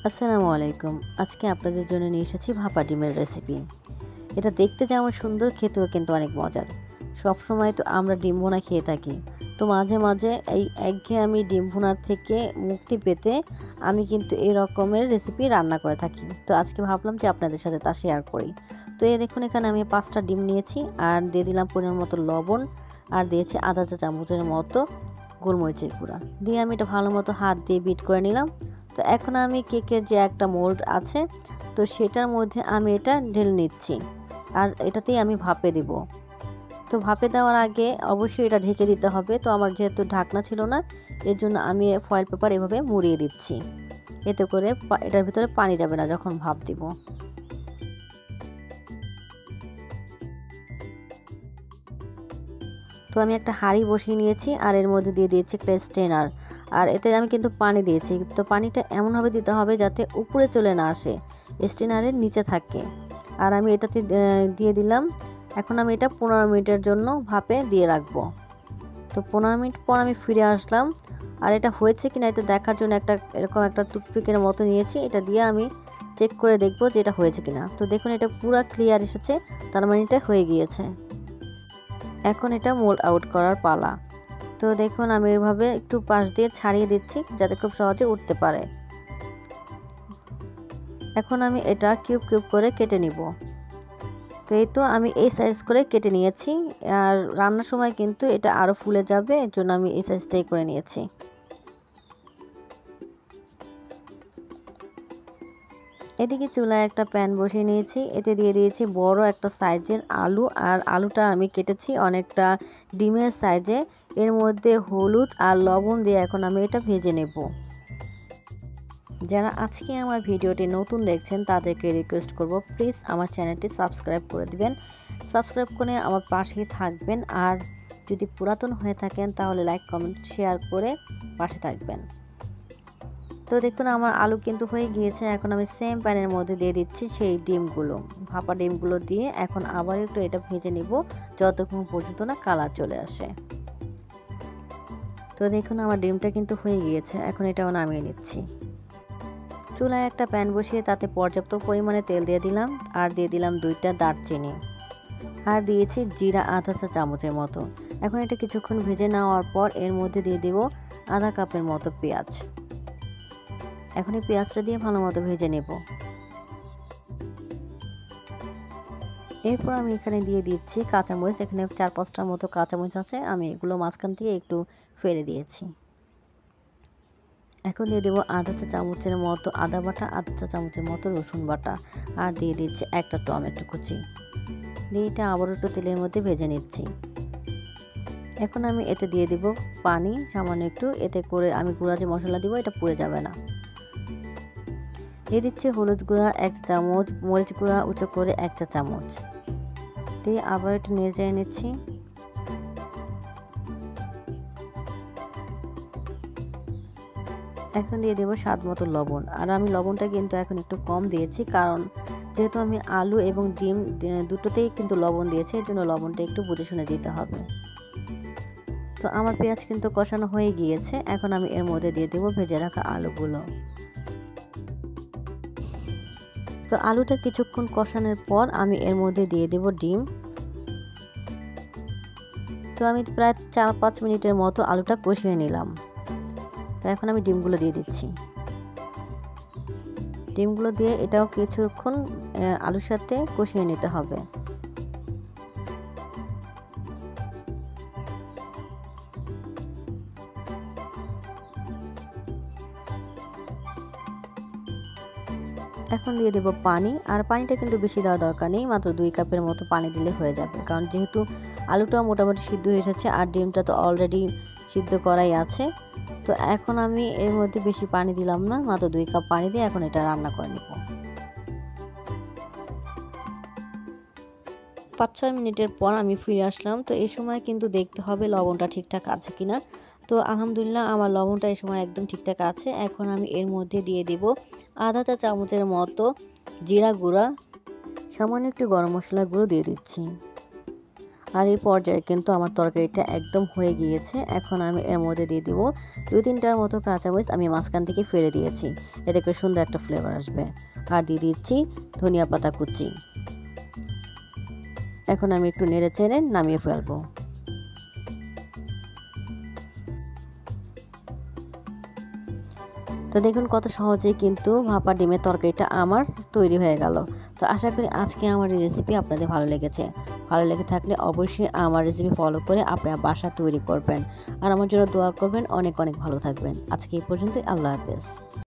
আসসালামু আলাইকুম। আজকে আপনাদের জন্য নিয়ে এসেছি ভাপা ডিমের রেসিপি। এটা দেখতে যেমন সুন্দর, খেতেও কিন্তু অনেক মজার। সবসময় তো আমরা ডিম ভুনা খেয়ে থাকি। তো মাঝে মাঝে এই একঘেয়েমি ডিম ভুনার থেকে মুক্তি পেতে আমি কিন্তু এই রকমের রেসিপি রান্না করে থাকি। তো আজকে ভাবলাম যে আপনাদের সাথে তা শেয়ার করি। তো এই দেখুন, এখানে আমি 5টা ডিম নিয়েছি আর দিয়ে দিলাম পরিমাণ মতো লবণ, আর দিয়েছি আধা চা চামচের মতো গোলমরিচের গুঁড়া। দিয়ে আমি এটা ভালো মতো হাত দিয়ে বিট করে নিলাম। তো এখন আমি কেকের যে একটা মোল্ড আছে, তো সেটার মধ্যে আমি এটা ঢেলে নিচ্ছি, আর এটাতেই আমি ভাপে দিব। তো ভাপে দেওয়ার আগে অবশ্যই এটা ঢেকে দিতে হবে। তো আমার যেহেতু ঢাকনা ছিল না, এর জন্য আমি ফয়েল পেপার এভাবে মুড়িয়ে দিচ্ছি, এতে করে এটার ভিতরে পানি যাবে না যখন ভাপ দিব। তো আমি একটা হাঁড়ি বসিয়ে নিয়েছি আর এর মধ্যে দিয়ে দিয়েছি একটা স্ট্রেনার। আর এতে আমি কিন্তু পানি দিয়েছি, তো পানিটা এমনভাবে দিতে হবে যাতে উপরে চলে না আসে, স্ট্রেনারের নিচে থাকে। আর আমি এটাতে দিয়ে দিলাম। এখন আমি এটা 15 মিনিটের জন্য ভাপে দিয়ে রাখবো। তো 15 মিনিট পর আমি ফিরে আসলাম, আর এটা হয়েছে কিনা এটা দেখার জন্য এরকম একটা টুথপিকের মতো নিয়েছি। এটা দিয়ে আমি চেক করে দেখবো যে এটা হয়েছে কিনা। তো দেখুন, এটা পুরো ক্লিয়ার এসেছে, তার মানে এটা হয়ে গিয়েছে। এখন এটা মোল্ড আউট করার পালা। তো দেখুন, আমি এভাবে একটু পাশ দিয়ে ছাড়িয়ে দিচ্ছি যাতে খুব সহজে উঠতে পারে। এখন আমি এটা কিউব কিউব করে কেটে নিব। তো এই তো আমি এই সাইজ করে কেটে নিয়েছি। আর রান্নার সময় কিন্তু এটা আরও ফুলে যাবে, এর জন্য আমি এই সাইজটাই করে নিয়েছি। এদিকে চুলায় একটা প্যান বসিয়ে নিয়েছি, এতে দিয়ে দিয়েছি বড় একটা সাইজের আলু। আর আলুটা আমি কেটেছি অনেকটা ডিমের সাইজে। এর মধ্যে হলুদ আর লবণ দিয়ে এখন আমি এটা ভেজে নেব। যারা আজকে আমার ভিডিওটি নতুন দেখছেন তাদেরকে রিকোয়েস্ট করব, প্লিজ আমার চ্যানেলটি সাবস্ক্রাইব করে দিবেন। সাবস্ক্রাইব করে আমার পাশেই থাকবেন, আর যদি পুরাতন হয়ে থাকেন তাহলে লাইক কমেন্ট শেয়ার করে পাশে থাকবেন। তো দেখুন, আমার আলু কিন্তু হয়ে গিয়েছে। এখন আমি সেম প্যানের মধ্যে দিয়ে দিচ্ছি সেই ডিমগুলো, ভাপা ডিমগুলো দিয়ে এখন আবার একটু এটা ভেজে নিব যতক্ষণ পর্যন্ত না কালার চলে আসে। তো দেখুন, আমার ডিমটা কিন্তু হয়ে গিয়েছে, এখন এটাও নামিয়ে নিচ্ছি। চুলায় একটা প্যান বসিয়ে তাতে পর্যাপ্ত পরিমাণে তেল দিয়ে দিলাম, আর দিয়ে দিলাম 2টা দারচিনি, আর দিয়েছি জিরা আধা চা চামচের মতো। এখন এটা কিছুক্ষণ ভেজে নেওয়ার পর এর মধ্যে দিয়ে দেব আধা কাপের মতো পেঁয়াজ। এখন এই পেঁয়াজটা দিয়ে ভালো মতো ভেজে নেব। এরপর আমি এখানে দিয়ে দিচ্ছি কাঁচামরিচ। এখানে 4-5টার মতো কাঁচামরিচ আছে, আমি এগুলো মাঝখান থেকে একটু ফেলে দিয়েছি। এখন দিয়ে দেবো আধা চা চামচের মতো আদা বাটা, আধা চা চামচের মতো রসুন বাটা, আর দিয়ে দিচ্ছি একটা টমেটো কুচি। দিয়ে এটা আবার একটু তেলের মধ্যে ভেজে নিচ্ছি। এখন আমি এতে দিয়ে দিব পানি সামান্য একটু, এতে করে আমি গুঁড়া যে মশলা দিব এটা পুড়ে যাবে না। দিয়ে দিচ্ছি হলুদ গুঁড়া 1 চামচ, মরিচ গুঁড়া উঁচু করে 1 চা চামচ দিয়ে আবার একটু নেড়ে নিচ্ছি। এখন দিয়ে দেবো স্বাদ মতো লবণ। আর আমি লবণটা কিন্তু এখন একটু কম দিয়েছি, কারণ যেহেতু আমি আলু এবং ডিম দুটোতেই কিন্তু লবণ দিয়েছি, এর জন্য লবণটা একটু বুঝে শুনে দিতে হবে। তো আমার পেঁয়াজ কিন্তু কষানো হয়ে গিয়েছে, এখন আমি এর মধ্যে দিয়ে দেবো ভেজে রাখা আলুগুলো। তো আলুটা কিছুক্ষণ কষানোর পর আমি এর মধ্যে দিয়ে দেব ডিম। তো আমি প্রায় 4-5 মিনিটের মতো আলুটা কষিয়ে নিলাম। তো এখন আমি ডিমগুলো দিয়ে দিচ্ছি। ডিমগুলো দিয়ে এটাও কিছুক্ষণ আলুর সাথে কষিয়ে নিতে হবে। এখন দিয়ে দেব পানি। আর পানিটা কিন্তু বেশি দেওয়া দরকার নেই, মাত্র 2 কাপের মতো পানি দিলে হয়ে যাবে, কারণ যেহেতু আলুটাও মোটামুটি সিদ্ধ হয়ে এসেছে আর ডিমটা তো অলরেডি সিদ্ধ করাই আছে। তো এখন আমি এর মধ্যে বেশি পানি দিলাম না, মাত্র 2 কাপ পানি দিয়ে এখন এটা রান্না করে নেব। 5-6 মিনিটের পর আমি ফিরে আসলাম। তো এই সময় কিন্তু দেখতে হবে লবণটা ঠিকঠাক আছে কিনা। তো আলহামদুলিল্লাহ আমার লবণটা এই সময় একদম ঠিকঠাক আছে। এখন আমি এর মধ্যে দিয়ে দিব আধা চা চামচের মতো জিরা গুঁড়া, সামান্য একটু গরম মশলা গুঁড়ো দিয়ে দিচ্ছি। আর এই পর্যায়ে কিন্তু আমার তরকারিটা একদম হয়ে গিয়েছে। এখন আমি এর মধ্যে দিয়ে দিব 2-3টার মতো কাঁচামরিচ আমি মাঝখান থেকে ফেলে দিয়েছি, এতে করে সুন্দর একটা ফ্লেভার আসবে। আর দিয়ে দিচ্ছি ধনিয়া পাতা কুচি। এখন আমি একটু নেড়ে চেড়ে নামিয়ে ফেলবো। তো দেখুন কত সহজেই কিন্তু ভাপা ডিমের তরকারিটা আমার তৈরি হয়ে গেল। তো আশা করি আজকে আমার এই রেসিপি আপনাদের ভালো লেগেছে। ভালো লেগে থাকলে অবশ্যই আমার রেসিপি ফলো করে আপনারা বাসা তৈরি করবেন। আর আমার জন্য দোয়া করবেন। অনেক অনেক ভালো থাকবেন। আজকে এই পর্যন্তই। আল্লাহ হাফেজ।